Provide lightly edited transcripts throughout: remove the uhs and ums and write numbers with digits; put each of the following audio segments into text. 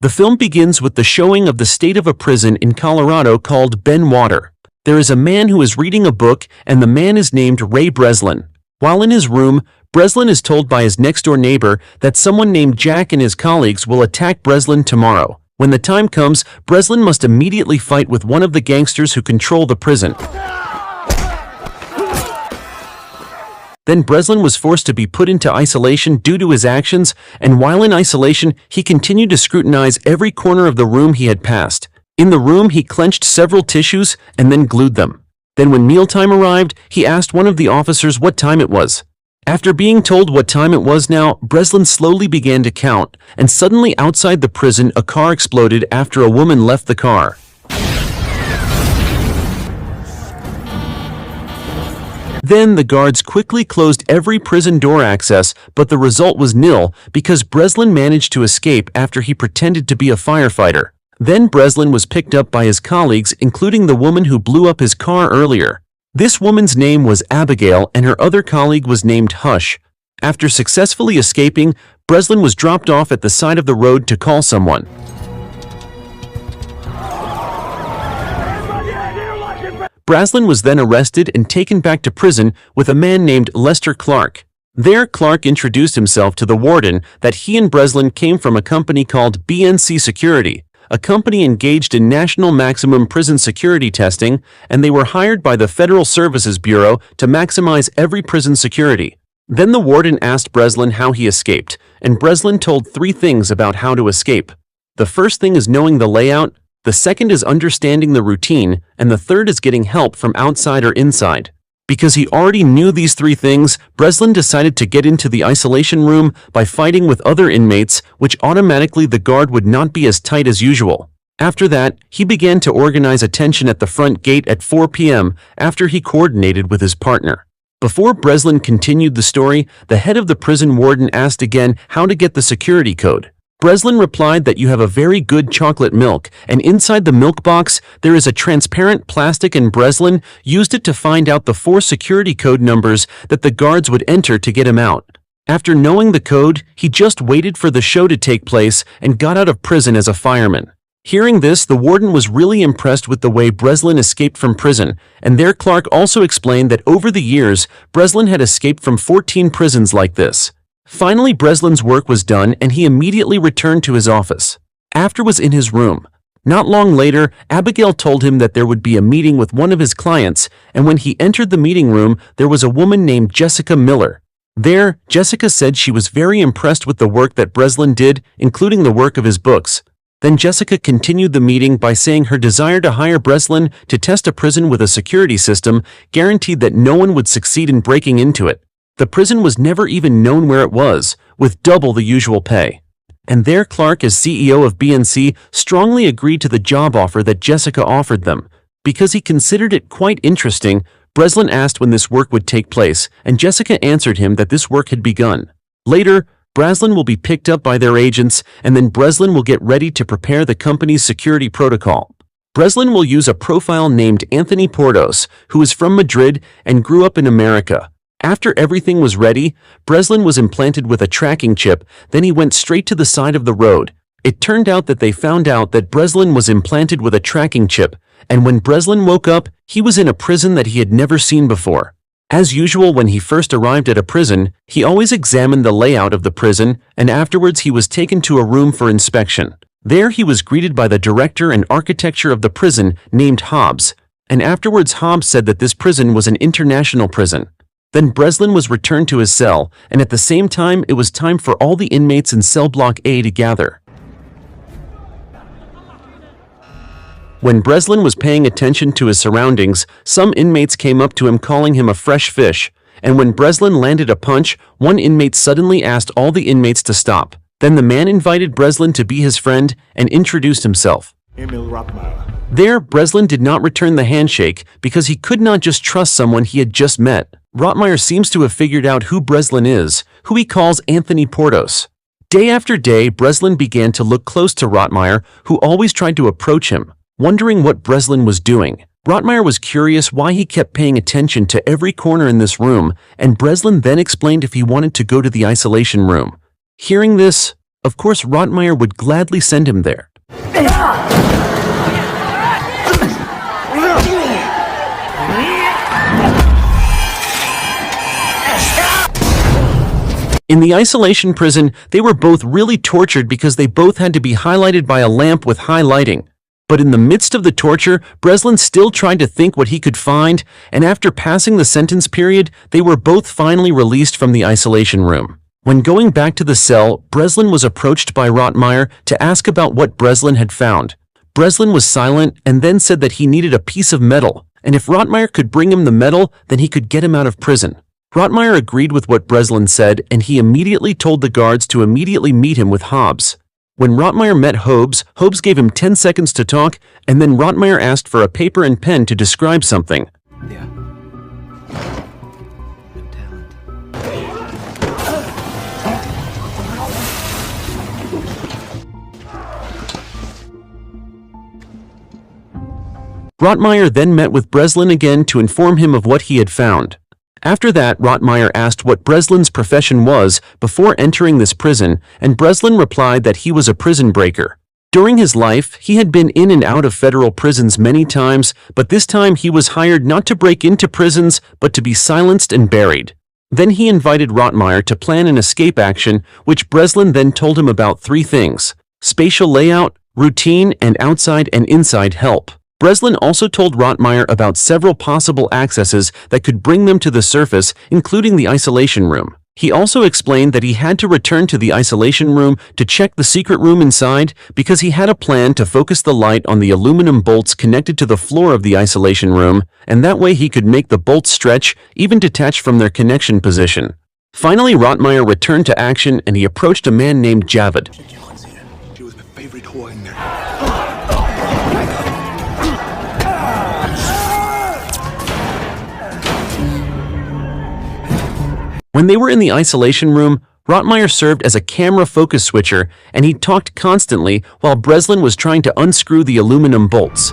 The film begins with the showing of the state of a prison in Colorado called Ben Water. There is a man who is reading a book, and the man is named Ray Breslin. While in his room, Breslin is told by his next-door neighbor that someone named Jack and his colleagues will attack Breslin tomorrow. When the time comes, Breslin must immediately fight with one of the gangsters who control the prison. Then Breslin was forced to be put into isolation due to his actions, and while in isolation, he continued to scrutinize every corner of the room he had passed. In the room, he clenched several tissues and then glued them. Then when mealtime arrived, he asked one of the officers what time it was. After being told what time it was now, Breslin slowly began to count, and suddenly outside the prison a car exploded after a woman left the car. Then the guards quickly closed every prison door access, but the result was nil because Breslin managed to escape after he pretended to be a firefighter. Then Breslin was picked up by his colleagues, including the woman who blew up his car earlier. This woman's name was Abigail and her other colleague was named Hush. After successfully escaping, Breslin was dropped off at the side of the road to call someone. Breslin was then arrested and taken back to prison with a man named Lester Clark. There, Clark introduced himself to the warden that he and Breslin came from a company called BNC Security, a company engaged in national maximum prison security testing, and they were hired by the Federal Services Bureau to maximize every prison security. Then the warden asked Breslin how he escaped, and Breslin told 3 things about how to escape. The first thing is knowing the layout, the second is understanding the routine, and the third is getting help from outside or inside. Because he already knew these 3 things, Breslin decided to get into the isolation room by fighting with other inmates, which automatically the guard would not be as tight as usual. After that, he began to organize attention at the front gate at 4 p.m. after he coordinated with his partner. Before Breslin continued the story, the head of the prison warden asked again how to get the security code. Breslin replied that you have a very good chocolate milk, and inside the milk box there is a transparent plastic, and Breslin used it to find out the 4 security code numbers that the guards would enter to get him out. After knowing the code, he just waited for the show to take place and got out of prison as a fireman. Hearing this, the warden was really impressed with the way Breslin escaped from prison, and there Clark also explained that over the years, Breslin had escaped from 14 prisons like this. Finally, Breslin's work was done and he immediately returned to his office. After was in his room. Not long later, Abigail told him that there would be a meeting with one of his clients, and when he entered the meeting room, there was a woman named Jessica Miller. There, Jessica said she was very impressed with the work that Breslin did, including the work of his books. Then Jessica continued the meeting by saying her desire to hire Breslin to test a prison with a security system guaranteed that no one would succeed in breaking into it. The prison was never even known where it was, with double the usual pay. And there Clark, as CEO of BNC, strongly agreed to the job offer that Jessica offered them. Because he considered it quite interesting, Breslin asked when this work would take place, and Jessica answered him that this work had begun. Later, Breslin will be picked up by their agents, and then Breslin will get ready to prepare the company's security protocol. Breslin will use a profile named Anthony Portos, who is from Madrid and grew up in America. After everything was ready, Breslin was implanted with a tracking chip, then he went straight to the side of the road. It turned out that they found out that Breslin was implanted with a tracking chip, and when Breslin woke up, he was in a prison that he had never seen before. As usual, when he first arrived at a prison, he always examined the layout of the prison, and afterwards he was taken to a room for inspection. There he was greeted by the director and architecture of the prison named Hobbs, and afterwards Hobbs said that this prison was an international prison. Then Breslin was returned to his cell, and at the same time it was time for all the inmates in cell block A to gather. When Breslin was paying attention to his surroundings, some inmates came up to him calling him a fresh fish, and when Breslin landed a punch, one inmate suddenly asked all the inmates to stop. Then the man invited Breslin to be his friend and introduced himself. There, Breslin did not return the handshake because he could not just trust someone he had just met. Rottmeyer seems to have figured out who Breslin is, who he calls Anthony Portos. Day after day, Breslin began to look close to Rottmeyer, who always tried to approach him, wondering what Breslin was doing. Rottmeyer was curious why he kept paying attention to every corner in this room, and Breslin then explained if he wanted to go to the isolation room. Hearing this, Of course, Rottmeier would gladly send him there. In the isolation prison, they were both really tortured because they both had to be highlighted by a lamp with high lighting. But in the midst of the torture, Breslin still tried to think what he could find, and after passing the sentence period, they were both finally released from the isolation room. When going back to the cell, Breslin was approached by Rottmeier to ask about what Breslin had found. Breslin was silent and then said that he needed a piece of metal, and if Rottmeier could bring him the metal, then he could get him out of prison. Rottmeier agreed with what Breslin said, and he immediately told the guards to immediately meet him with Hobbs. When Rottmeier met Hobbs, Hobbs gave him 10 seconds to talk, and then Rottmeier asked for a paper and pen to describe something. Yeah. No talent. Rottmeier then met with Breslin again to inform him of what he had found. After that, Rottmeier asked what Breslin's profession was before entering this prison, and Breslin replied that he was a prison breaker. During his life, he had been in and out of federal prisons many times, but this time he was hired not to break into prisons, but to be silenced and buried. Then he invited Rottmeier to plan an escape action, which Breslin then told him about 3 things: spatial layout, routine, and outside and inside help. Breslin also told Rottmeier about several possible accesses that could bring them to the surface, including the isolation room. He also explained that he had to return to the isolation room to check the secret room inside because he had a plan to focus the light on the aluminum bolts connected to the floor of the isolation room, and that way he could make the bolts stretch, even detach from their connection position. Finally, Rottmeier returned to action and he approached a man named Javid. She was my favorite whore in there. When they were in the isolation room, Rottmeier served as a camera focus switcher, and he talked constantly while Breslin was trying to unscrew the aluminum bolts.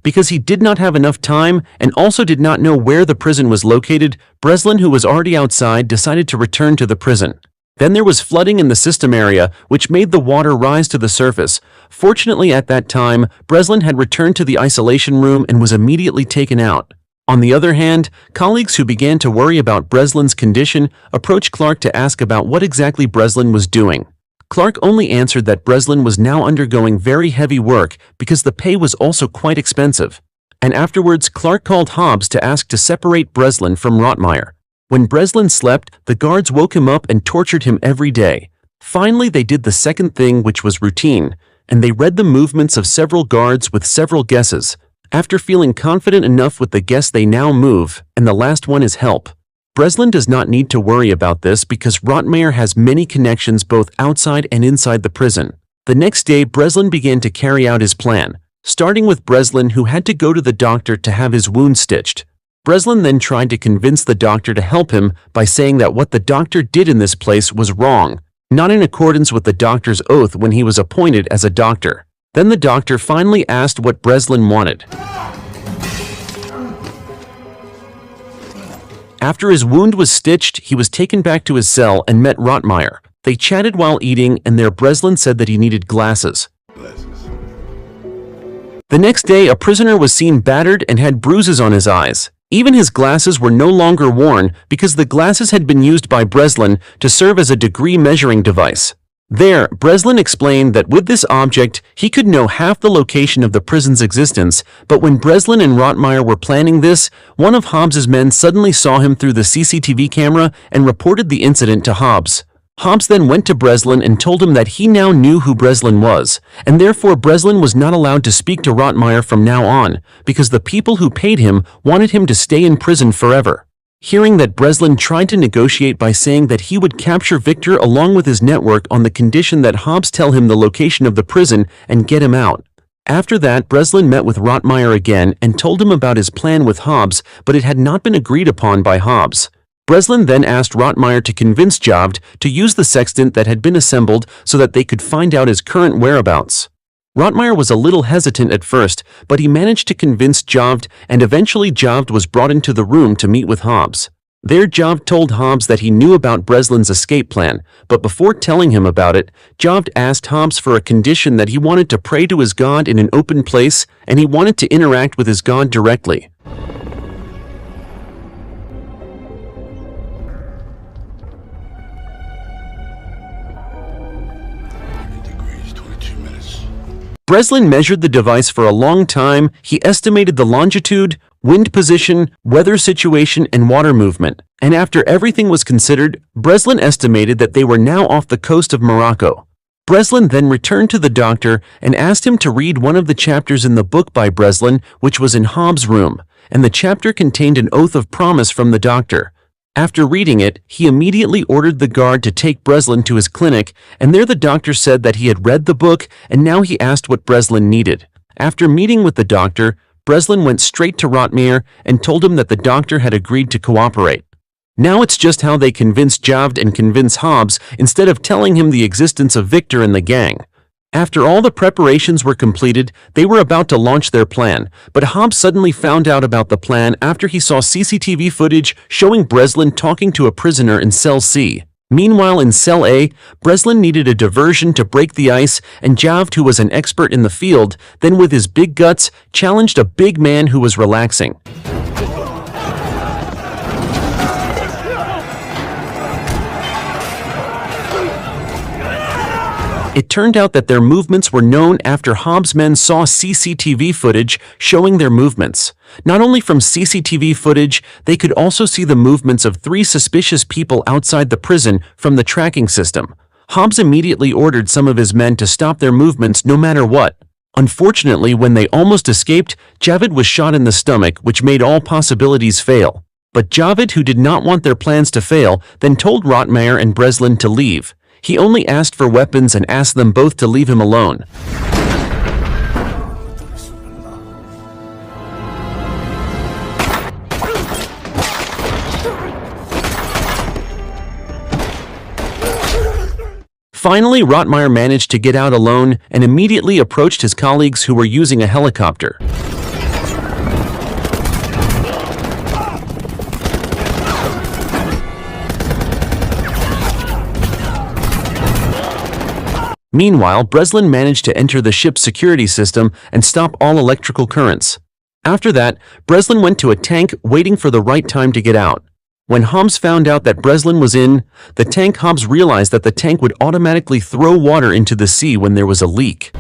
Because he did not have enough time and also did not know where the prison was located, Breslin, who was already outside, decided to return to the prison. Then there was flooding in the system area, which made the water rise to the surface. Fortunately, at that time, Breslin had returned to the isolation room and was immediately taken out. On the other hand, colleagues who began to worry about Breslin's condition approached Clark to ask about what exactly Breslin was doing. Clark only answered that Breslin was now undergoing very heavy work because the pay was also quite expensive. And afterwards, Clark called Hobbs to ask to separate Breslin from Rottmeier. When Breslin slept, the guards woke him up and tortured him every day. Finally, they did the second thing, which was routine, and they read the movements of several guards with several guesses. After feeling confident enough with the guess, they now move, and the last one is help. Breslin does not need to worry about this because Rottmeier has many connections both outside and inside the prison. The next day, Breslin began to carry out his plan, starting with Breslin, who had to go to the doctor to have his wound stitched. Breslin then tried to convince the doctor to help him by saying that what the doctor did in this place was wrong, not in accordance with the doctor's oath when he was appointed as a doctor. Then the doctor finally asked what Breslin wanted. After his wound was stitched, he was taken back to his cell and met Rottmeier. They chatted while eating, and there Breslin said that he needed glasses. The next day, a prisoner was seen battered and had bruises on his eyes. Even his glasses were no longer worn because the glasses had been used by Breslin to serve as a degree measuring device. There, Breslin explained that with this object, he could know half the location of the prison's existence, but when Breslin and Rottmeier were planning this, one of Hobbs's men suddenly saw him through the CCTV camera and reported the incident to Hobbs. Hobbs then went to Breslin and told him that he now knew who Breslin was, and therefore Breslin was not allowed to speak to Rottmeier from now on, because the people who paid him wanted him to stay in prison forever. Hearing that, Breslin tried to negotiate by saying that he would capture Victor along with his network on the condition that Hobbs tell him the location of the prison and get him out. After that, Breslin met with Rottmeier again and told him about his plan with Hobbs, but it had not been agreed upon by Hobbs. Breslin then asked Rottmeier to convince Javid to use the sextant that had been assembled so that they could find out his current whereabouts. Rotmeyer was a little hesitant at first, but he managed to convince Javed, and eventually Javed was brought into the room to meet with Hobbs. There Javed told Hobbs that he knew about Breslin's escape plan, but before telling him about it, Javed asked Hobbs for a condition that he wanted to pray to his god in an open place, and he wanted to interact with his god directly. Breslin measured the device for a long time. He estimated the longitude, wind position, weather situation, and water movement. And after everything was considered, Breslin estimated that they were now off the coast of Morocco. Breslin then returned to the doctor and asked him to read one of the chapters in the book by Breslin, which was in Hobbs' room, and the chapter contained an oath of promise from the doctor. After reading it, he immediately ordered the guard to take Breslin to his clinic, and there the doctor said that he had read the book, and now he asked what Breslin needed. After meeting with the doctor, Breslin went straight to Rotmeyer and told him that the doctor had agreed to cooperate. Now it's just how they convince Javed and convince Hobbs instead of telling him the existence of Victor and the gang. After all the preparations were completed, they were about to launch their plan, but Hobbs suddenly found out about the plan after he saw CCTV footage showing Breslin talking to a prisoner in Cell C. Meanwhile, in Cell A, Breslin needed a diversion to break the ice, and Javed, who was an expert in the field, then with his big guts, challenged a big man who was relaxing. It turned out that their movements were known after Hobbs' men saw CCTV footage showing their movements. Not only from CCTV footage, they could also see the movements of 3 suspicious people outside the prison from the tracking system. Hobbs immediately ordered some of his men to stop their movements no matter what. Unfortunately, when they almost escaped, Javed was shot in the stomach, which made all possibilities fail. But Javed, who did not want their plans to fail, then told Rotmeyer and Breslin to leave. He only asked for weapons and asked them both to leave him alone. Finally, Rotmeyer managed to get out alone and immediately approached his colleagues who were using a helicopter. Meanwhile, Breslin managed to enter the ship's security system and stop all electrical currents. After that, Breslin went to a tank waiting for the right time to get out. When Hobbs found out that Breslin was in the tank, Hobbs realized that the tank would automatically throw water into the sea when there was a leak.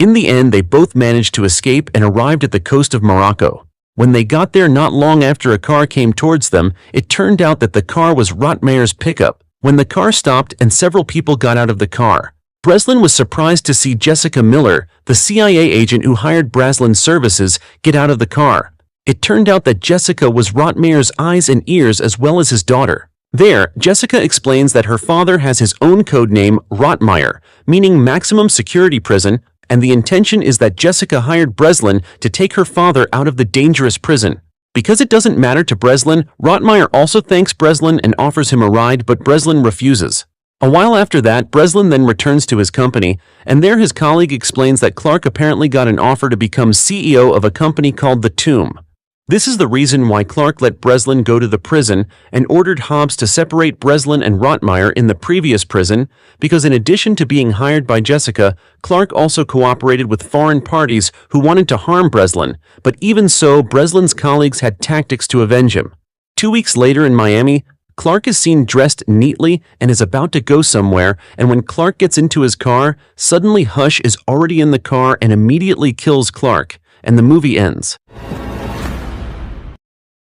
In the end, they both managed to escape and arrived at the coast of Morocco. When they got there not long after a car came towards them, it turned out that the car was Rotmeyer's pickup. When the car stopped and several people got out of the car, Breslin was surprised to see Jessica Miller, the CIA agent who hired Breslin's services, get out of the car. It turned out that Jessica was Rotmeyer's eyes and ears as well as his daughter. There, Jessica explains that her father has his own code name, Rotmeyer, meaning maximum security prison, and the intention is that Jessica hired Breslin to take her father out of the dangerous prison. Because it doesn't matter to Breslin, Rotmeyer also thanks Breslin and offers him a ride, but Breslin refuses. A while after that, Breslin then returns to his company, and there his colleague explains that Clark apparently got an offer to become CEO of a company called The Tomb. This is the reason why Clark let Breslin go to the prison and ordered Hobbs to separate Breslin and Rotmeyer in the previous prison, because in addition to being hired by Jessica, Clark also cooperated with foreign parties who wanted to harm Breslin, but even so, Breslin's colleagues had tactics to avenge him. 2 weeks later in Miami, Clark is seen dressed neatly and is about to go somewhere, and when Clark gets into his car, suddenly Hush is already in the car and immediately kills Clark, and the movie ends.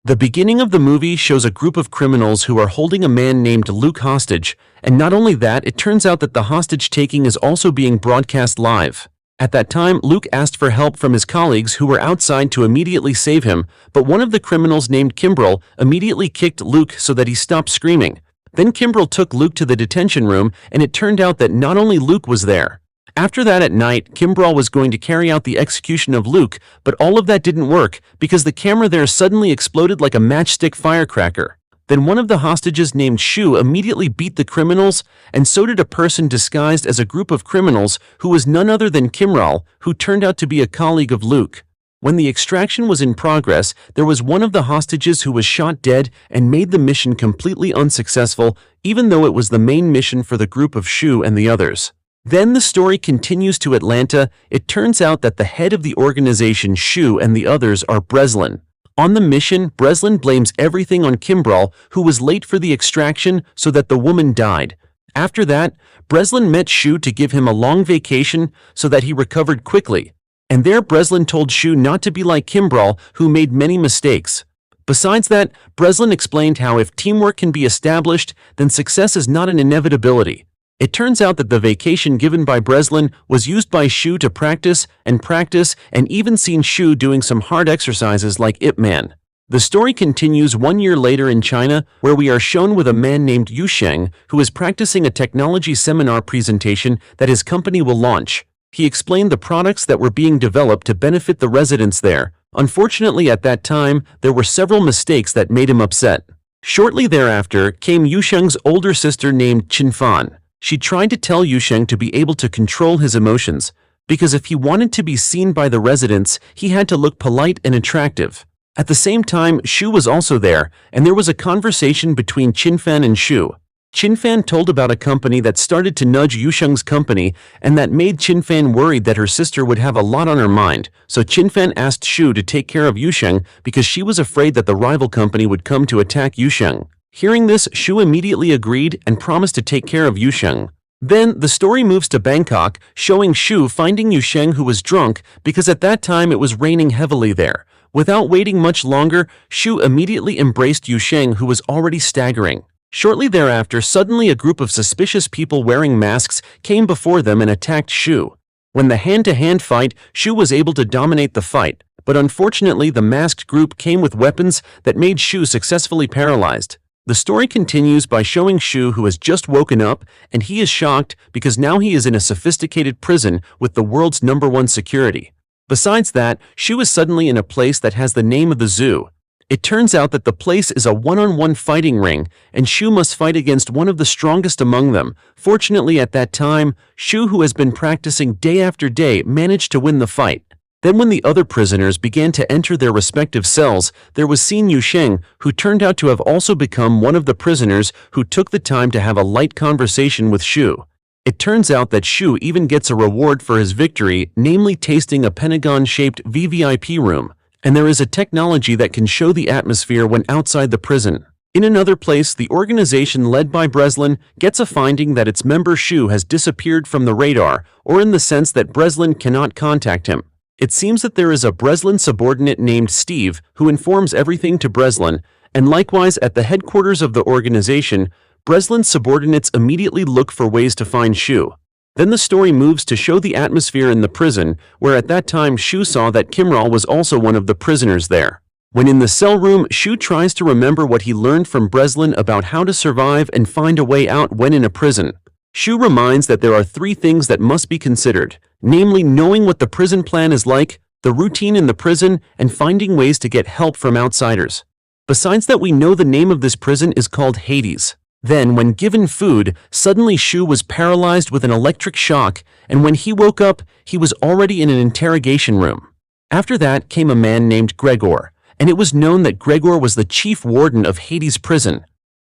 The beginning of the movie shows a group of criminals who are holding a man named Luke hostage, and not only that, it turns out that the hostage-taking is also being broadcast live. At that time, Luke asked for help from his colleagues who were outside to immediately save him, but one of the criminals named Kimbrel immediately kicked Luke so that he stopped screaming. Then Kimbrel took Luke to the detention room, and it turned out that not only Luke was there. After that at night, Kimbrel was going to carry out the execution of Luke, but all of that didn't work because the camera there suddenly exploded like a matchstick firecracker. Then one of the hostages named Shu immediately beat the criminals, and so did a person disguised as a group of criminals who was none other than Kimbrel, who turned out to be a colleague of Luke. When the extraction was in progress, there was one of the hostages who was shot dead and made the mission completely unsuccessful, even though it was the main mission for the group of Shu and the others. Then the story continues to Atlanta. It turns out that the head of the organization Shu and the others are Breslin. On the mission, Breslin blames everything on Kimbrel, who was late for the extraction so that the woman died. After that, Breslin met Shu to give him a long vacation so that he recovered quickly. And there Breslin told Shu not to be like Kimbrel, who made many mistakes. Besides that, Breslin explained how if teamwork can be established, then success is not an inevitability. It turns out that the vacation given by Breslin was used by Shu to practice, and even seen Shu doing some hard exercises like Ip Man. The story continues 1 year later in China, where we are shown with a man named Yu Sheng, who is practicing a technology seminar presentation that his company will launch. He explained the products that were being developed to benefit the residents there. Unfortunately, at that time, there were several mistakes that made him upset. Shortly thereafter came Yu Sheng's older sister named Qin Fan. She tried to tell Yu Sheng to be able to control his emotions, because if he wanted to be seen by the residents, he had to look polite and attractive. At the same time, Shu was also there, and there was a conversation between Qin Fan and Shu. Qin Fan told about a company that started to nudge Yu Sheng's company, and that made Qin Fan worried that her sister would have a lot on her mind, so Qin Fan asked Shu to take care of Yu Sheng because she was afraid that the rival company would come to attack Yu Sheng. Hearing this, Shu immediately agreed and promised to take care of Yu Sheng. Then, the story moves to Bangkok, showing Shu finding Yu Sheng, who was drunk because at that time it was raining heavily there. Without waiting much longer, Shu immediately embraced Yu Sheng, who was already staggering. Shortly thereafter, suddenly a group of suspicious people wearing masks came before them and attacked Shu. When the hand-to-hand fight, Shu was able to dominate the fight, but unfortunately the masked group came with weapons that made Shu successfully paralyzed. The story continues by showing Shu, who has just woken up, and he is shocked because now he is in a sophisticated prison with the world's #1 security. Besides that, Shu is suddenly in a place that has the name of the zoo. It turns out that the place is a one-on-one fighting ring, and Shu must fight against one of the strongest among them. Fortunately, at that time, Shu, who has been practicing day after day, managed to win the fight. Then when the other prisoners began to enter their respective cells, there was seen Yu Sheng, who turned out to have also become one of the prisoners who took the time to have a light conversation with Shu. It turns out that Shu even gets a reward for his victory, namely tasting a pentagon-shaped VVIP room, and there is a technology that can show the atmosphere when outside the prison. In another place, the organization led by Breslin gets a finding that its member Shu has disappeared from the radar, or in the sense that Breslin cannot contact him. It seems that there is a Breslin subordinate named Steve who informs everything to Breslin, and likewise at the headquarters of the organization, Breslin's subordinates immediately look for ways to find Shu. Then the story moves to show the atmosphere in the prison, where at that time Shu saw that Kimbrel was also one of the prisoners there. When in the cell room, Shu tries to remember what he learned from Breslin about how to survive and find a way out when in a prison. Shu reminds that there are 3 things that must be considered, namely knowing what the prison plan is like, the routine in the prison, and finding ways to get help from outsiders. Besides that, we know the name of this prison is called Hades. Then, when given food, suddenly Shu was paralyzed with an electric shock, and when he woke up, he was already in an interrogation room. After that came a man named Gregor, and it was known that Gregor was the chief warden of Hades prison.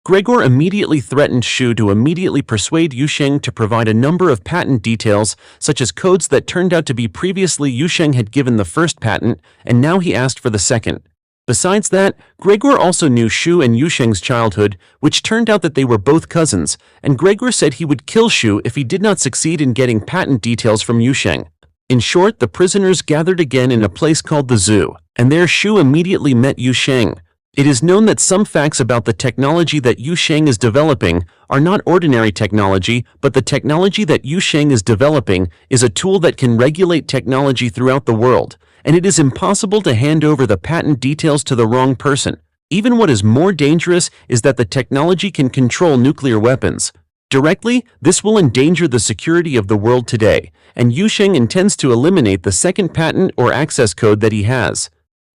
Gregor immediately threatened Shu to immediately persuade Yu Sheng to provide a number of patent details, such as codes that turned out to be previously Yu Sheng had given the first patent, and now he asked for the second. Besides that, Gregor also knew Shu and Yu Sheng's childhood, which turned out that they were both cousins, and Gregor said he would kill Shu if he did not succeed in getting patent details from Yu Sheng. In short, the prisoners gathered again in a place called the zoo, and there Shu immediately met Yu Sheng. It is known that some facts about the technology that Yu Sheng is developing are not ordinary technology, but the technology that Yu Sheng is developing is a tool that can regulate technology throughout the world, and it is impossible to hand over the patent details to the wrong person. Even what is more dangerous is that the technology can control nuclear weapons. Directly, this will endanger the security of the world today, and Yusheng intends to eliminate the second patent or access code that he has.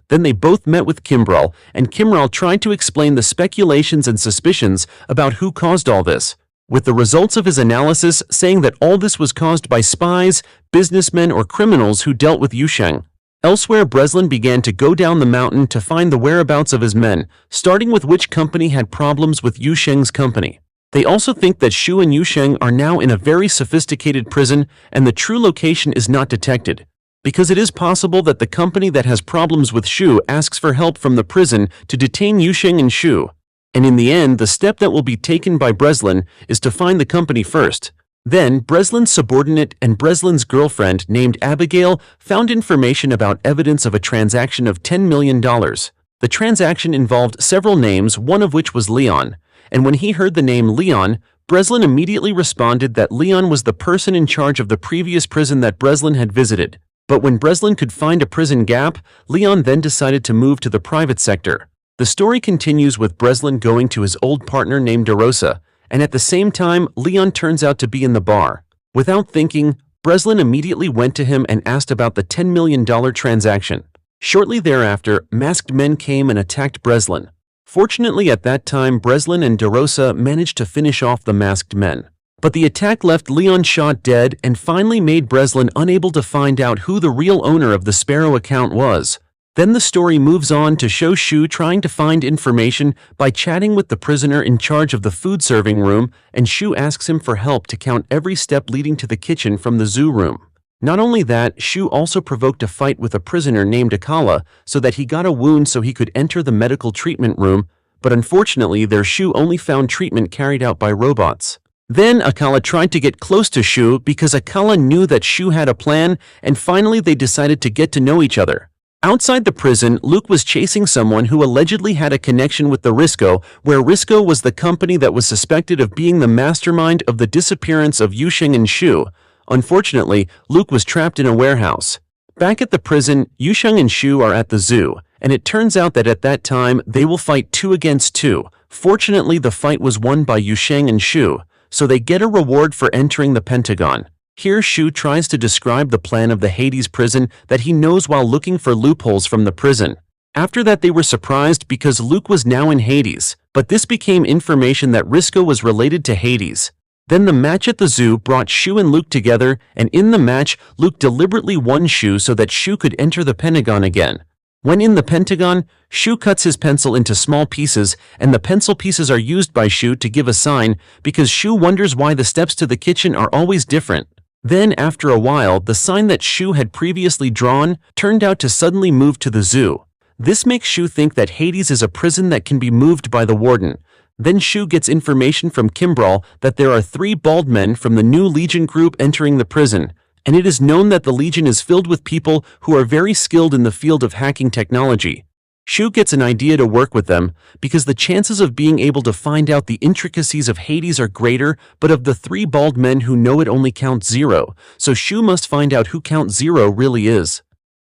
Then they both met with Kimbrel, and Kimbrel tried to explain the speculations and suspicions about who caused all this, with the results of his analysis saying that all this was caused by spies, businessmen, or criminals who dealt with Yusheng. Elsewhere, Breslin began to go down the mountain to find the whereabouts of his men, starting with which company had problems with Yusheng's company. They also think that Shu and Yusheng are now in a very sophisticated prison and the true location is not detected, because it is possible that the company that has problems with Shu asks for help from the prison to detain Yusheng and Shu. And in the end, the step that will be taken by Breslin is to find the company first. Then, Breslin's subordinate and Breslin's girlfriend named Abigail found information about evidence of a transaction of $10 million. The transaction involved several names, one of which was Leon. And when he heard the name Leon, Breslin immediately responded that Leon was the person in charge of the previous prison that Breslin had visited. But when Breslin could find a prison gap, Leon then decided to move to the private sector. The story continues with Breslin going to his old partner named DeRosa, and at the same time, Leon turns out to be in the bar. Without thinking, Breslin immediately went to him and asked about the $10 million transaction. Shortly thereafter, masked men came and attacked Breslin. Fortunately, at that time, Breslin and DeRosa managed to finish off the masked men. But the attack left Leon shot dead and finally made Breslin unable to find out who the real owner of the Sparrow account was. Then the story moves on to show Shu trying to find information by chatting with the prisoner in charge of the food serving room, and Shu asks him for help to count every step leading to the kitchen from the zoo room. Not only that, Shu also provoked a fight with a prisoner named Akala so that he got a wound so he could enter the medical treatment room, but unfortunately there Shu only found treatment carried out by robots. Then Akala tried to get close to Shu because Akala knew that Shu had a plan, and finally they decided to get to know each other. Outside the prison, Luke was chasing someone who allegedly had a connection with the Risco, where Risco was the company that was suspected of being the mastermind of the disappearance of Yusheng and Shu. Unfortunately, Luke was trapped in a warehouse. Back at the prison, Yusheng and Shu are at the zoo, and it turns out that at that time they will fight 2 against 2. Fortunately, the fight was won by Yusheng and Shu, so they get a reward for entering the Pentagon. Here Shu tries to describe the plan of the Hades prison that he knows while looking for loopholes from the prison. After that they were surprised because Luke was now in Hades, but this became information that Risco was related to Hades. Then the match at the zoo brought Shu and Luke together, and in the match, Luke deliberately won Shu so that Shu could enter the Pentagon again. When in the Pentagon, Shu cuts his pencil into small pieces, and the pencil pieces are used by Shu to give a sign because Shu wonders why the steps to the kitchen are always different. Then, after a while, the sign that Shu had previously drawn turned out to suddenly move to the zoo. This makes Shu think that Hades is a prison that can be moved by the warden. Then Shu gets information from Kimbrel that there are 3 bald men from the new Legion group entering the prison, and it is known that the Legion is filled with people who are very skilled in the field of hacking technology. Shu gets an idea to work with them, because the chances of being able to find out the intricacies of Hades are greater, but of the 3 bald men who know it only Count Zero, so Shu must find out who Count Zero really is.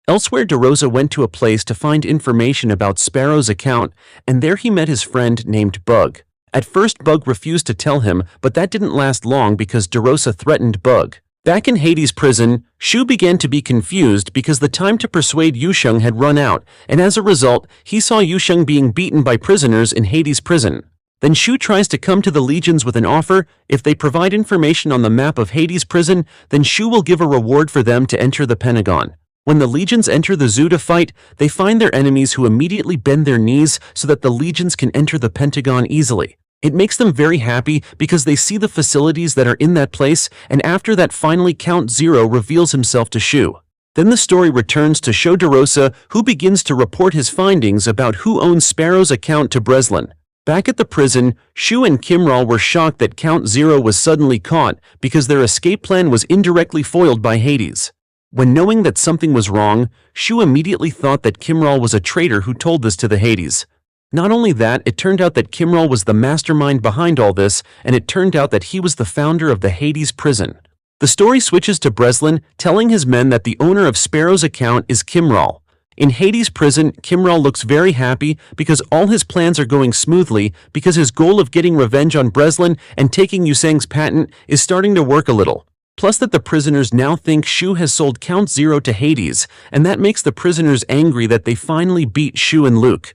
Elsewhere, DeRosa went to a place to find information about Sparrow's account, and there he met his friend named Bug. At first Bug refused to tell him, but that didn't last long because DeRosa threatened Bug. Back in Hades prison, Shu began to be confused because the time to persuade Yusheng had run out, and as a result, he saw Yusheng being beaten by prisoners in Hades prison. Then Shu tries to come to the Legions with an offer. If they provide information on the map of Hades prison, then Shu will give a reward for them to enter the Pentagon. When the Legions enter the zoo to fight, they find their enemies who immediately bend their knees so that the Legions can enter the Pentagon easily. It makes them very happy because they see the facilities that are in that place, and after that finally Count Zero reveals himself to Shu. Then the story returns to show DeRosa, who begins to report his findings about who owns Sparrow's account to Breslin. Back at the prison, Shu and Kimral were shocked that Count Zero was suddenly caught because their escape plan was indirectly foiled by Hades. When knowing that something was wrong, Shu immediately thought that Kimral was a traitor who told this to the Hades. Not only that, it turned out that Kimral was the mastermind behind all this, and it turned out that he was the founder of the Hades prison. The story switches to Breslin telling his men that the owner of Sparrow's account is Kimral. In Hades' prison, Kimral looks very happy because all his plans are going smoothly because his goal of getting revenge on Breslin and taking Yusang's patent is starting to work a little. Plus that the prisoners now think Shu has sold Count Zero to Hades, and that makes the prisoners angry that they finally beat Shu and Luke.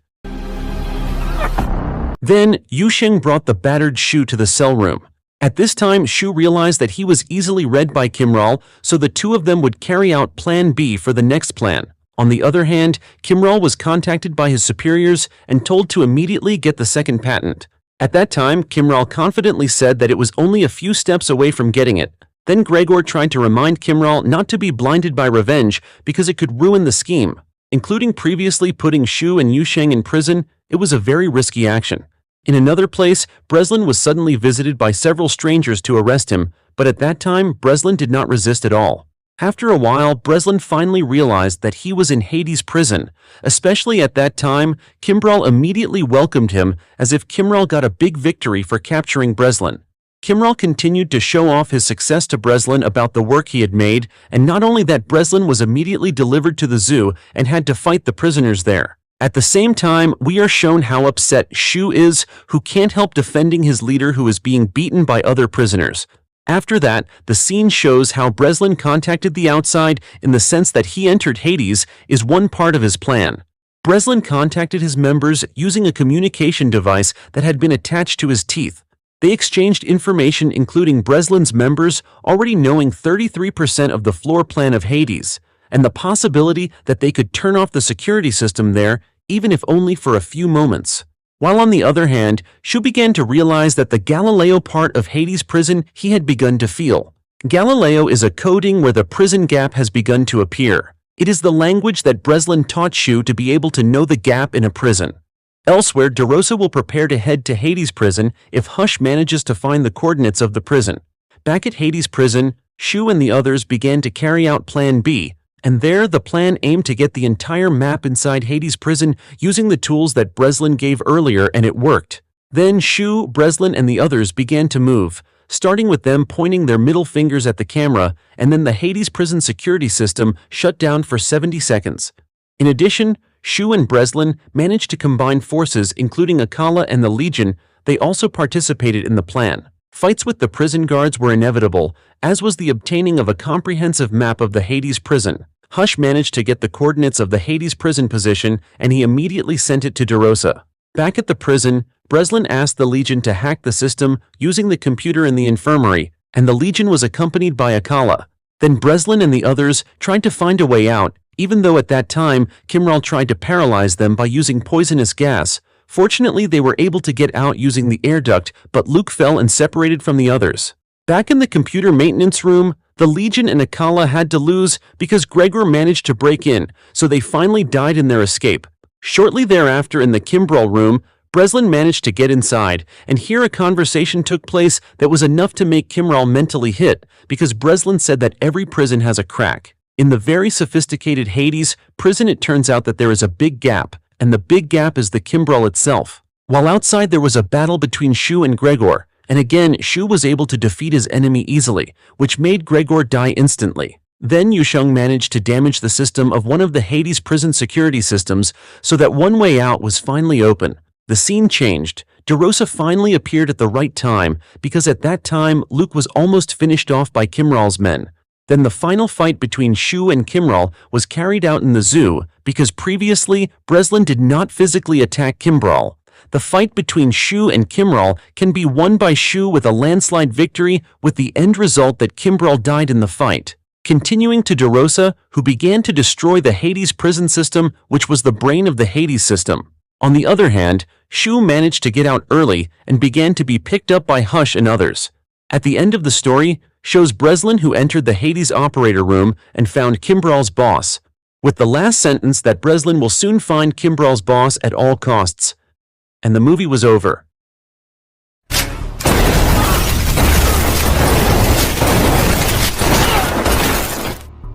Then, Yusheng brought the battered Shu to the cell room. At this time, Shu realized that he was easily read by Kimral, so the two of them would carry out Plan B for the next plan. On the other hand, Kimral was contacted by his superiors and told to immediately get the second patent. At that time, Kimral confidently said that it was only a few steps away from getting it. Then Gregor tried to remind Kimral not to be blinded by revenge because it could ruin the scheme. Including previously putting Shu and Yusheng in prison, it was a very risky action. In another place, Breslin was suddenly visited by several strangers to arrest him, but at that time, Breslin did not resist at all. After a while, Breslin finally realized that he was in Hades' prison. Especially at that time, Kimral immediately welcomed him as if Kimral got a big victory for capturing Breslin. Kimral continued to show off his success to Breslin about the work he had made, and not only that, Breslin was immediately delivered to the zoo and had to fight the prisoners there. At the same time, we are shown how upset Shu is, who can't help defending his leader who is being beaten by other prisoners. After that, the scene shows how Breslin contacted the outside in the sense that he entered Hades is one part of his plan. Breslin contacted his members using a communication device that had been attached to his teeth. They exchanged information including Breslin's members already knowing 33% of the floor plan of Hades, and the possibility that they could turn off the security system there even if only for a few moments. While on the other hand, Shu began to realize that the Galileo part of Hades' prison he had begun to feel. Galileo is a coding where the prison gap has begun to appear. It is the language that Breslin taught Shu to be able to know the gap in a prison. Elsewhere, DeRosa will prepare to head to Hades' prison if Hush manages to find the coordinates of the prison. Back at Hades' prison, Shu and the others began to carry out Plan B, and there the plan aimed to get the entire map inside Hades' prison using the tools that Breslin gave earlier, and it worked. Then Shu, Breslin, and the others began to move, starting with them pointing their middle fingers at the camera, and then the Hades prison security system shut down for 70 seconds. In addition, Shu and Breslin managed to combine forces including Akala and the Legion. They also participated in the plan. Fights with the prison guards were inevitable, as was the obtaining of a comprehensive map of the Hades prison. Hush managed to get the coordinates of the Hades prison position, and he immediately sent it to DeRosa. Back at the prison, Breslin asked the Legion to hack the system using the computer in the infirmary, and the Legion was accompanied by Akala. Then Breslin and the others tried to find a way out, even though at that time, Kimral tried to paralyze them by using poisonous gas. Fortunately, they were able to get out using the air duct, but Luke fell and separated from the others. Back in the computer maintenance room, the Legion and Akala had to lose because Gregor managed to break in, so they finally died in their escape. Shortly thereafter in the Kimbrel room, Breslin managed to get inside, and here a conversation took place that was enough to make Kimral mentally hit, because Breslin said that every prison has a crack. In the very sophisticated Hades prison, it turns out that there is a big gap, and the big gap is the Kimbrel itself. While outside there was a battle between Shu and Gregor, and again Shu was able to defeat his enemy easily, which made Gregor die instantly. Then Yusheng managed to damage the system of one of the Hades prison security systems so that one way out was finally open. The scene changed. DeRosa finally appeared at the right time because at that time Luke was almost finished off by Kimral's men. Then the final fight between Shu and Kimral was carried out in the zoo because previously Breslin did not physically attack Kimral. The fight between Shu and Kimral can be won by Shu with a landslide victory, with the end result that Kimral died in the fight. Continuing to DeRosa, who began to destroy the Hades prison system, which was the brain of the Hades system. On the other hand, Shu managed to get out early and began to be picked up by Hush and others. At the end of the story, shows Breslin who entered the Hades operator room and found Kimbral's boss, with the last sentence that Breslin will soon find Kimbral's boss at all costs. And the movie was over.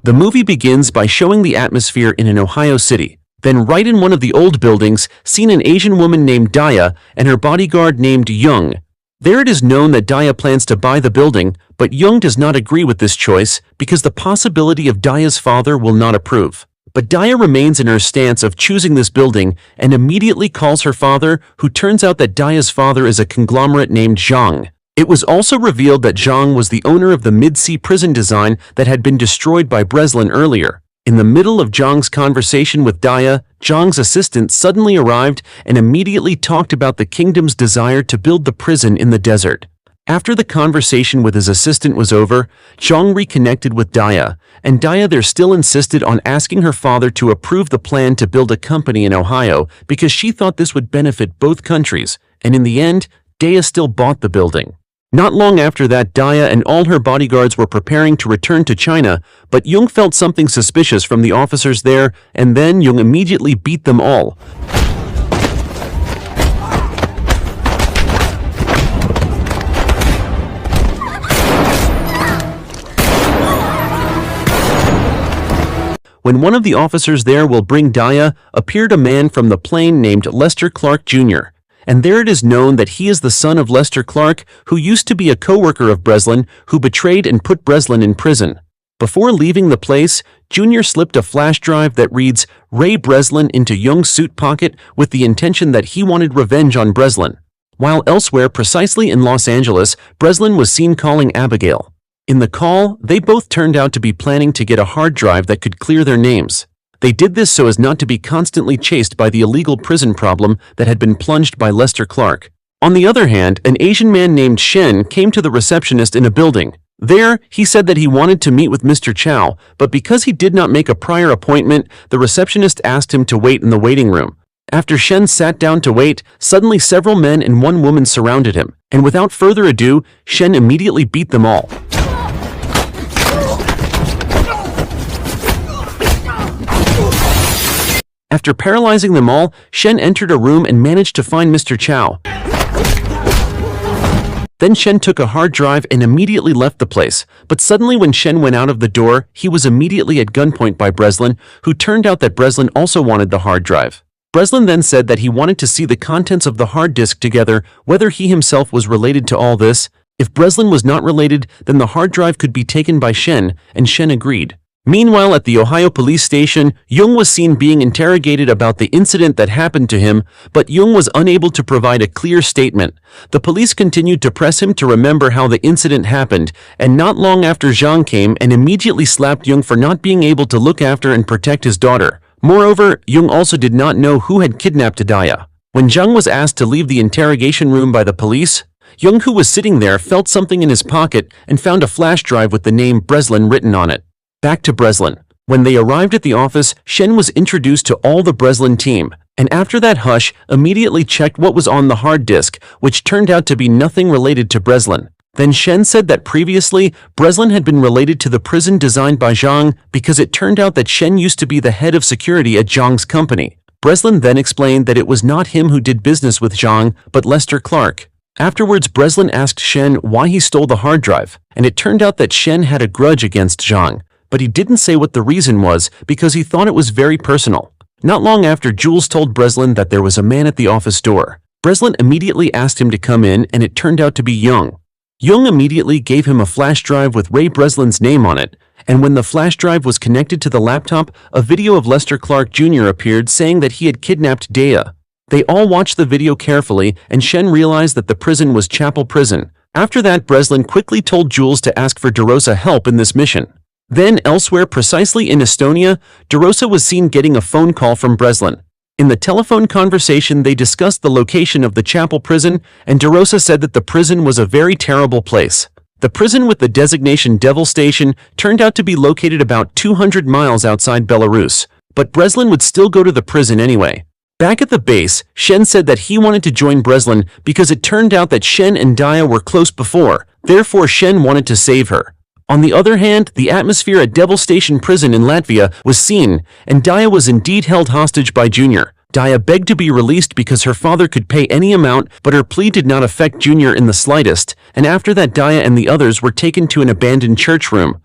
The movie begins by showing the atmosphere in an Ohio city. Then right in one of the old buildings, seen an Asian woman named Daya and her bodyguard named Young. There it is known that Daya plans to buy the building, but Young does not agree with this choice because the possibility of Daya's father will not approve. But Daya remains in her stance of choosing this building and immediately calls her father, who turns out that Daya's father is a conglomerate named Zhang. It was also revealed that Zhang was the owner of the mid-sea prison design that had been destroyed by Breslin earlier. In the middle of Zhang's conversation with Daya, Zhang's assistant suddenly arrived and immediately talked about the kingdom's desire to build the prison in the desert. After the conversation with his assistant was over, Zhang reconnected with Daya, and Daya there still insisted on asking her father to approve the plan to build a company in Ohio because she thought this would benefit both countries, and in the end, Daya still bought the building. Not long after that, Daya and all her bodyguards were preparing to return to China, but Jung felt something suspicious from the officers there, and then Jung immediately beat them all. When one of the officers there will bring Daya, appeared a man from the plane named Lester Clark Jr., and there it is known that he is the son of Lester Clark, who used to be a co-worker of Breslin, who betrayed and put Breslin in prison. Before leaving the place, Jr. slipped a flash drive that reads Ray Breslin into Jung's suit pocket with the intention that he wanted revenge on Breslin. While elsewhere, precisely in Los Angeles, Breslin was seen calling Abigail. In the call, they both turned out to be planning to get a hard drive that could clear their names. They did this so as not to be constantly chased by the illegal prison problem that had been plunged by Lester Clark. On the other hand, an Asian man named Shen came to the receptionist in a building. There, he said that he wanted to meet with Mr. Chow, but because he did not make a prior appointment, the receptionist asked him to wait in the waiting room. After Shen sat down to wait, suddenly several men and one woman surrounded him, and without further ado, Shen immediately beat them all. After paralyzing them all, Shen entered a room and managed to find Mr. Chow. Then Shen took a hard drive and immediately left the place, but suddenly when Shen went out of the door, he was immediately at gunpoint by Breslin, who turned out that Breslin also wanted the hard drive. Breslin then said that he wanted to see the contents of the hard disk together, whether he himself was related to all this. If Breslin was not related, then the hard drive could be taken by Shen, and Shen agreed. Meanwhile, at the Ohio police station, Jung was seen being interrogated about the incident that happened to him, but Jung was unable to provide a clear statement. The police continued to press him to remember how the incident happened, and not long after Zhang came and immediately slapped Jung for not being able to look after and protect his daughter. Moreover, Jung also did not know who had kidnapped Daya. When Zhang was asked to leave the interrogation room by the police, Jung, who was sitting there, felt something in his pocket and found a flash drive with the name Breslin written on it. Back to Breslin. When they arrived at the office, Shen was introduced to all the Breslin team, and after that Hush immediately checked what was on the hard disk, which turned out to be nothing related to Breslin. Then Shen said that previously, Breslin had been related to the prison designed by Zhang because it turned out that Shen used to be the head of security at Zhang's company. Breslin then explained that it was not him who did business with Zhang, but Lester Clark. Afterwards, Breslin asked Shen why he stole the hard drive, and it turned out that Shen had a grudge against Zhang, but he didn't say what the reason was because he thought it was very personal. Not long after, Jules told Breslin that there was a man at the office door. Breslin immediately asked him to come in, and it turned out to be Jung. Jung immediately gave him a flash drive with Ray Breslin's name on it, and when the flash drive was connected to the laptop, a video of Lester Clark Jr. appeared saying that he had kidnapped Daya. They all watched the video carefully, and Shen realized that the prison was Chapel Prison. After that, Breslin quickly told Jules to ask for DeRosa help in this mission. Then, elsewhere, precisely in Estonia, DeRosa was seen getting a phone call from Breslin. In the telephone conversation, they discussed the location of the Chapel prison, and DeRosa said that the prison was a very terrible place. The prison with the designation Devil Station turned out to be located about 200 miles outside Belarus, but Breslin would still go to the prison anyway. Back at the base, Shen said that he wanted to join Breslin because it turned out that Shen and Daya were close before, therefore Shen wanted to save her. On the other hand, the atmosphere at Devil Station prison in Latvia was seen, and Daya was indeed held hostage by Junior. Daya begged to be released because her father could pay any amount, but her plea did not affect Junior in the slightest, and after that Daya and the others were taken to an abandoned church room.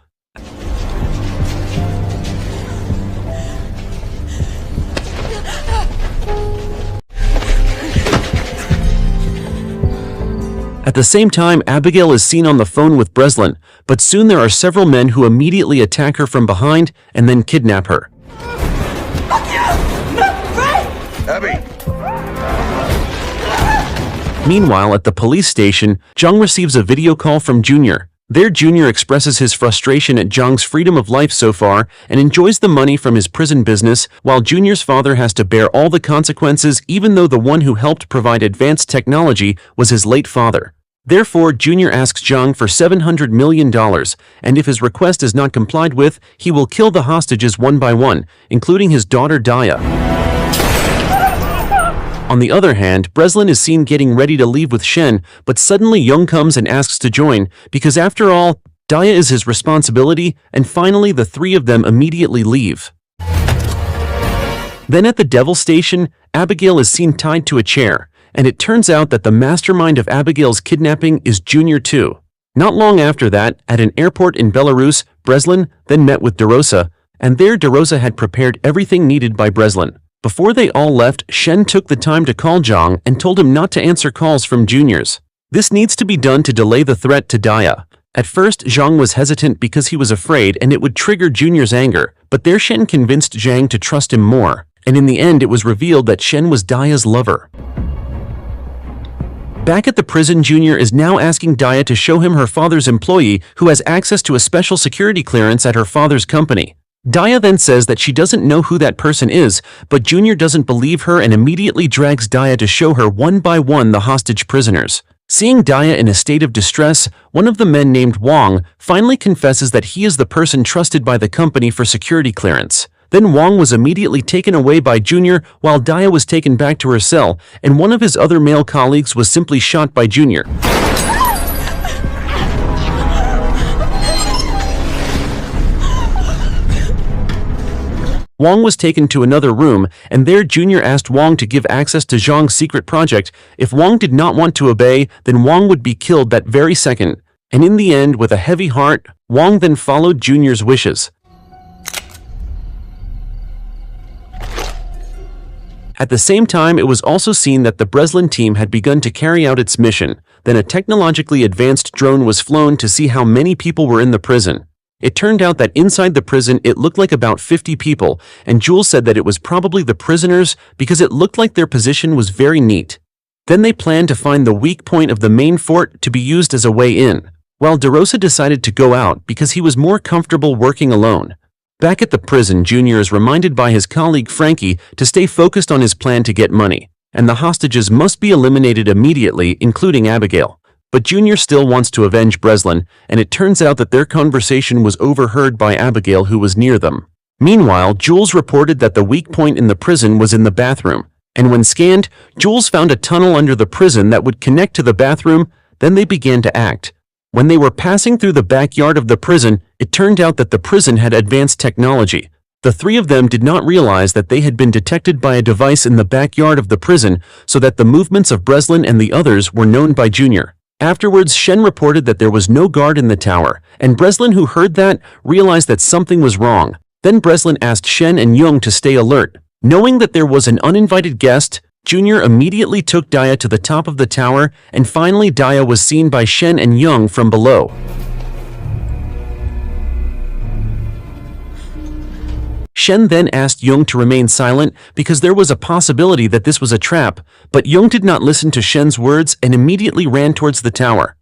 At the same time, Abigail is seen on the phone with Breslin, but soon there are several men who immediately attack her from behind and then kidnap her. Abby! Meanwhile, at the police station, Jung receives a video call from Junior. There, Junior expresses his frustration at Jung's freedom of life so far and enjoys the money from his prison business, while Junior's father has to bear all the consequences, even though the one who helped provide advanced technology was his late father. Therefore, Junior asks Jung for $700 million, and if his request is not complied with, he will kill the hostages one by one, including his daughter Daya. On the other hand, Breslin is seen getting ready to leave with Shen, but suddenly Jung comes and asks to join, because after all, Daya is his responsibility, and finally the three of them immediately leave. Then at the Devil Station, Abigail is seen tied to a chair, and it turns out that the mastermind of Abigail's kidnapping is Junior too. Not long after that, at an airport in Belarus, Breslin then met with DeRosa, and there DeRosa had prepared everything needed by Breslin. Before they all left, Shen took the time to call Jung and told him not to answer calls from juniors. This needs to be done to delay the threat to Daya. At first, Jung was hesitant because he was afraid and it would trigger Junior's anger, but there Shen convinced Jang to trust him more, and in the end it was revealed that Shen was Daya's lover. Back at the prison, Junior is now asking Daya to show him her father's employee who has access to a special security clearance at her father's company. Daya then says that she doesn't know who that person is, but Junior doesn't believe her and immediately drags Daya to show her one by one the hostage prisoners. Seeing Daya in a state of distress, one of the men named Wang finally confesses that he is the person trusted by the company for security clearance. Then Wang was immediately taken away by Junior while Daya was taken back to her cell, and one of his other male colleagues was simply shot by Junior. Wang was taken to another room, and there Junior asked Wang to give access to Zhang's secret project. If Wang did not want to obey, then Wang would be killed that very second. And in the end, with a heavy heart, Wang then followed Junior's wishes. At the same time, it was also seen that the Breslin team had begun to carry out its mission. Then a technologically advanced drone was flown to see how many people were in the prison. It turned out that inside the prison it looked like about 50 people, and Jules said that it was probably the prisoners because it looked like their position was very neat. Then they planned to find the weak point of the main fort to be used as a way in, while DeRosa decided to go out because he was more comfortable working alone. Back at the prison, Junior is reminded by his colleague Frankie to stay focused on his plan to get money, and the hostages must be eliminated immediately, including Abigail. But Junior still wants to avenge Breslin, and it turns out that their conversation was overheard by Abigail, who was near them. Meanwhile, Jules reported that the weak point in the prison was in the bathroom, and when scanned, Jules found a tunnel under the prison that would connect to the bathroom. Then they began to act. When they were passing through the backyard of the prison, it turned out that the prison had advanced technology. The three of them did not realize that they had been detected by a device in the backyard of the prison, so that the movements of Breslin and the others were known by Junior. Afterwards, Shen reported that there was no guard in the tower, and Breslin, who heard that, realized that something was wrong. Then Breslin asked Shen and Jung to stay alert. Knowing that there was an uninvited guest, Junior immediately took Daya to the top of the tower, and finally Daya was seen by Shen and Jung from below. Shen then asked Jung to remain silent because there was a possibility that this was a trap, but Jung did not listen to Shen's words and immediately ran towards the tower.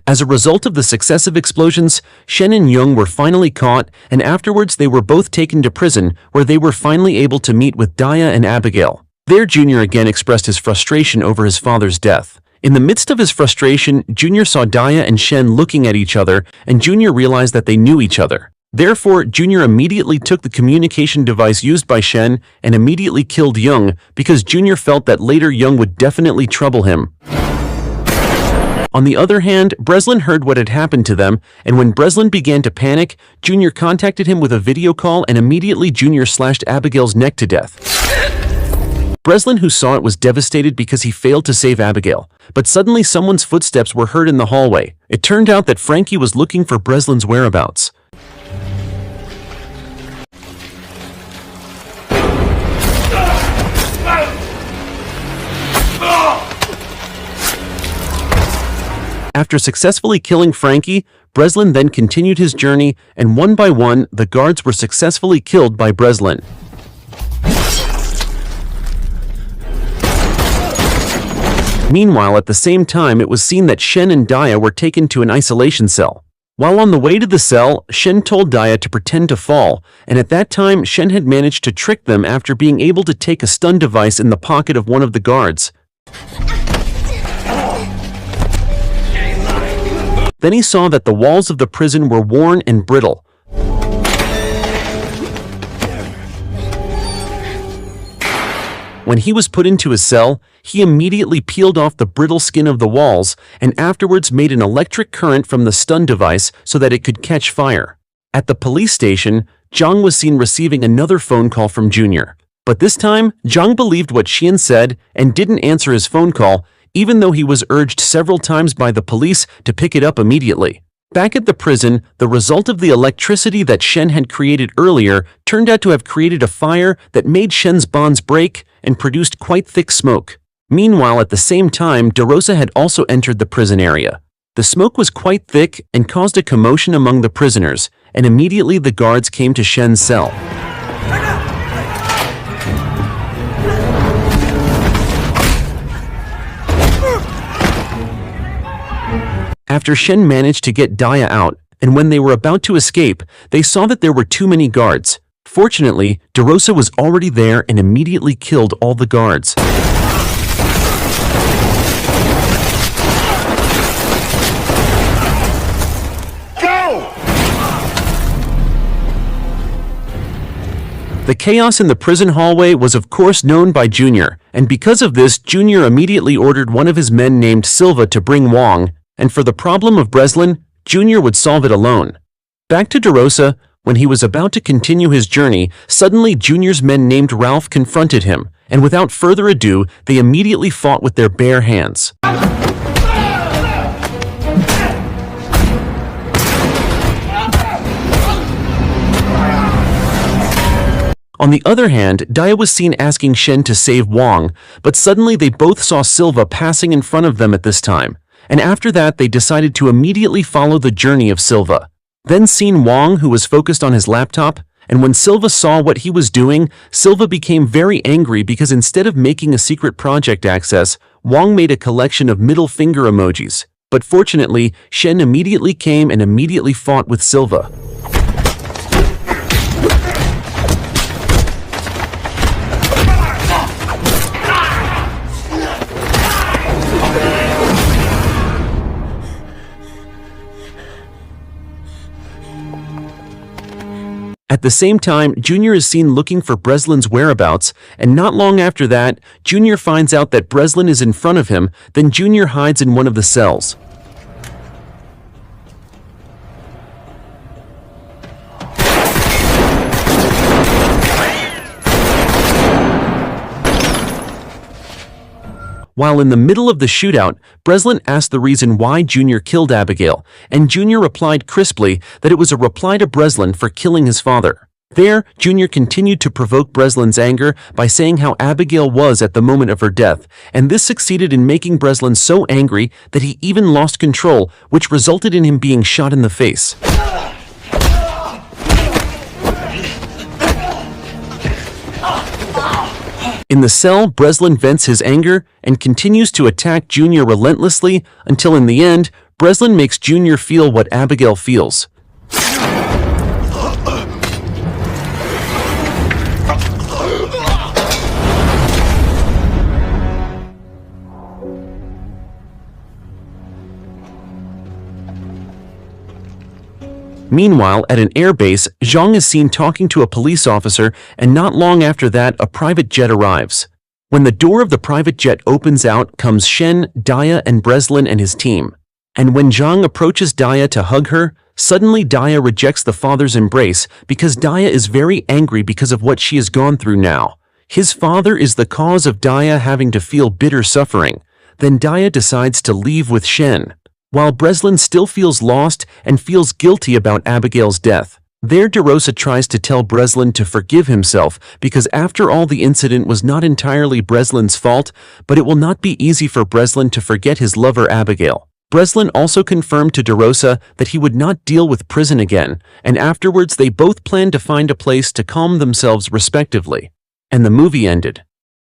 As a result of the successive explosions, Shen and Jung were finally caught, and afterwards they were both taken to prison, where they were finally able to meet with Daya and Abigail. There Junior again expressed his frustration over his father's death. In the midst of his frustration, Junior saw Daya and Shen looking at each other, and Junior realized that they knew each other. Therefore, Junior immediately took the communication device used by Shen and immediately killed Jung, because Junior felt that later Jung would definitely trouble him. On the other hand, Breslin heard what had happened to them, and when Breslin began to panic, Junior contacted him with a video call, and immediately Junior slashed Abigail's neck to death. Breslin, who saw it, was devastated because he failed to save Abigail, but suddenly someone's footsteps were heard in the hallway. It turned out that Frankie was looking for Breslin's whereabouts. After successfully killing Frankie, Breslin then continued his journey, and one by one, the guards were successfully killed by Breslin. Meanwhile, at the same time, it was seen that Shen and Daya were taken to an isolation cell. While on the way to the cell, Shen told Daya to pretend to fall, and at that time, Shen had managed to trick them after being able to take a stun device in the pocket of one of the guards. Then he saw that the walls of the prison were worn and brittle. When he was put into his cell, he immediately peeled off the brittle skin of the walls and afterwards made an electric current from the stun device so that it could catch fire. At the police station, Zhang was seen receiving another phone call from Junior. But this time, Zhang believed what Xian said and didn't answer his phone call, even though he was urged several times by the police to pick it up immediately. Back at the prison, the result of the electricity that Shen had created earlier turned out to have created a fire that made Shen's bonds break and produced quite thick smoke. Meanwhile, at the same time, DeRosa had also entered the prison area. The smoke was quite thick and caused a commotion among the prisoners, and immediately the guards came to Shen's cell. After Shen managed to get Daya out, and when they were about to escape, they saw that there were too many guards. Fortunately, DeRosa was already there and immediately killed all the guards. Go! The chaos in the prison hallway was of course known by Junior, and because of this, Junior immediately ordered one of his men named Silva to bring Wong, and for the problem of Breslin, Junior would solve it alone. Back to DeRosa, when he was about to continue his journey, suddenly Junior's men named Ralph confronted him, and without further ado, they immediately fought with their bare hands. On the other hand, Daya was seen asking Shen to save Wong, but suddenly they both saw Silva passing in front of them at this time, and after that they decided to immediately follow the journey of Silva. Then seen Wong, who was focused on his laptop, and when Silva saw what he was doing, Silva became very angry because instead of making a secret project access, Wong made a collection of middle finger emojis. But fortunately, Shen immediately came and immediately fought with Silva. At the same time, Junior is seen looking for Breslin's whereabouts, and not long after that, Junior finds out that Breslin is in front of him, then Junior hides in one of the cells. While in the middle of the shootout, Breslin asked the reason why Junior killed Abigail, and Junior replied crisply that it was a reply to Breslin for killing his father. There, Junior continued to provoke Breslin's anger by saying how Abigail was at the moment of her death, and this succeeded in making Breslin so angry that he even lost control, which resulted in him being shot in the face. In the cell, Breslin vents his anger and continues to attack Junior relentlessly until in the end, Breslin makes Junior feel what Abigail feels. Meanwhile, at an airbase, Zhang is seen talking to a police officer, and not long after that, a private jet arrives. When the door of the private jet opens out, comes Shen, Daya, and Breslin and his team. And when Zhang approaches Daya to hug her, suddenly Daya rejects the father's embrace because Daya is very angry because of what she has gone through now. His father is the cause of Daya having to feel bitter suffering. Then Daya decides to leave with Shen, while Breslin still feels lost and feels guilty about Abigail's death. There, DeRosa tries to tell Breslin to forgive himself because after all the incident was not entirely Breslin's fault, but it will not be easy for Breslin to forget his lover Abigail. Breslin also confirmed to DeRosa that he would not deal with prison again, and afterwards they both planned to find a place to calm themselves respectively. And the movie ended.